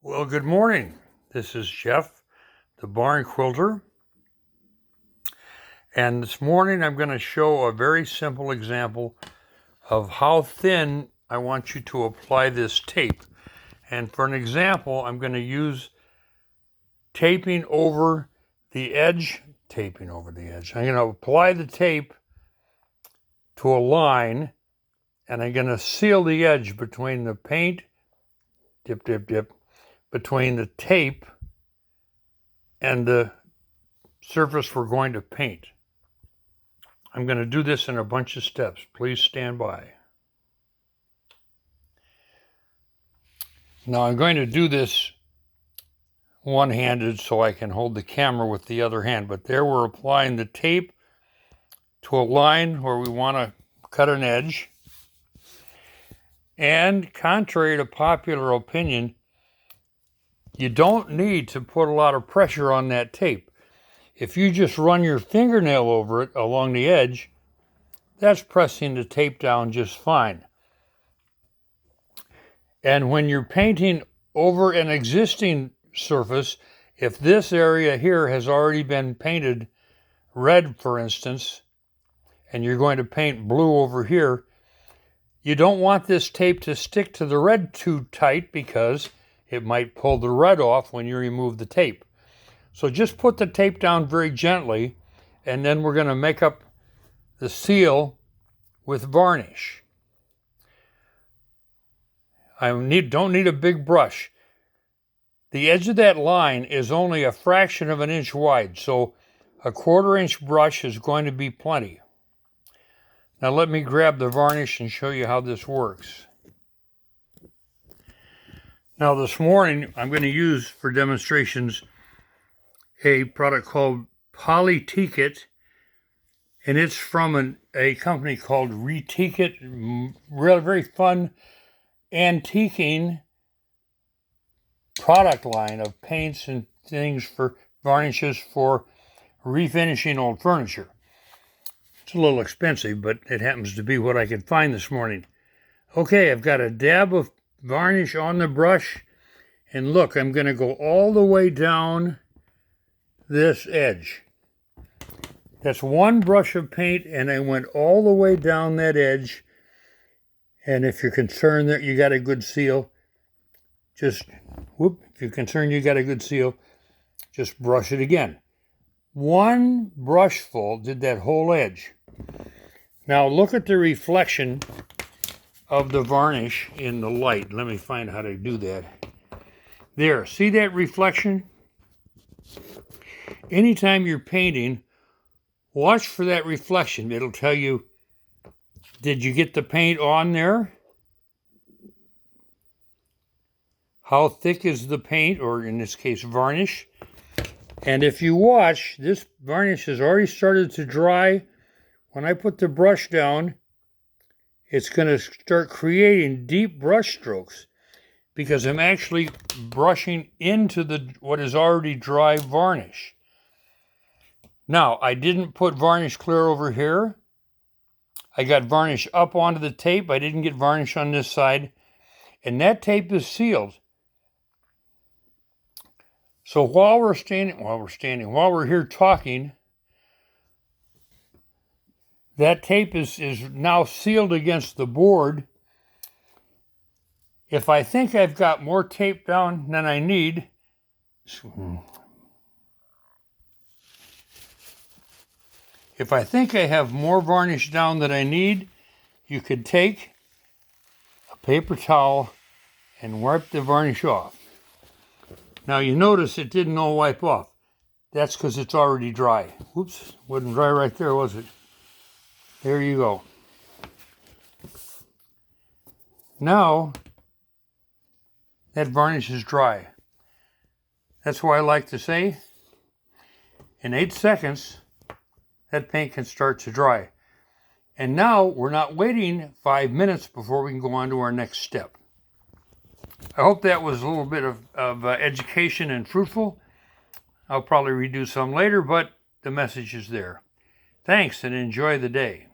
Well, good morning. This is Jeff, the Barn Quilter. And this morning I'm going to show a very simple example of how thin I want you to apply this tape. And for an example, I'm going to use taping over the edge. I'm going to apply the tape to a line, and I'm going to seal the edge between the paint, dip, between the tape and the surface we're going to paint. I'm going to do this in a bunch of steps. Please stand by. Now I'm going to do this one-handed so I can hold the camera with the other hand, but there we're applying the tape to a line where we want to cut an edge. And contrary to popular opinion, you don't need to put a lot of pressure on that tape. If you just run your fingernail over it along the edge, that's pressing the tape down just fine. And when you're painting over an existing surface, if this area here has already been painted red, for instance, and you're going to paint blue over here, you don't want this tape to stick to the red too tight because it might pull the red off when you remove the tape. So just put the tape down very gently, and then we're going to make up the seal with varnish. I don't need a big brush. The edge of that line is only a fraction of an inch wide, so a 1/4 inch brush is going to be plenty. Now let me grab the varnish and show you how this works. Now this morning I'm going to use for demonstrations a product called Polyticket, and it's from a company called Reticket. Very fun antiquing product line of paints and things for varnishes for refinishing old furniture. It's a little expensive, but it happens to be what I could find this morning. Okay, I've got a dab of varnish on the brush, and look, I'm going to go all the way down this edge. That's one brush of paint, and I went all the way down that edge. And if you're concerned that you got a good seal, just brush it again. One brushful did that whole edge. Now look at the reflection of the varnish in the light. Let me find how to do that. There, see that reflection? Anytime you're painting, watch for that reflection. It'll tell you, did you get the paint on there? How thick is the paint, or in this case, varnish? And if you watch, this varnish has already started to dry. When I put the brush down, it's going to start creating deep brush strokes because I'm actually brushing into what is already dry varnish. Now, I didn't put varnish clear over here. I got varnish up onto the tape. I didn't get varnish on this side. And that tape is sealed. So while we're here talking, that tape is now sealed against the board. If I think I've got more tape down than I need, if I think I have more varnish down than I need, you could take a paper towel and wipe the varnish off. Now you notice it didn't all wipe off. That's because it's already dry. Whoops, wasn't dry right there, was it? There you go. Now, that varnish is dry. That's why I like to say, in 8 seconds, that paint can start to dry. And now we're not waiting 5 minutes before we can go on to our next step. I hope that was a little bit of education and fruitful. I'll probably redo some later, but the message is there. Thanks, and enjoy the day.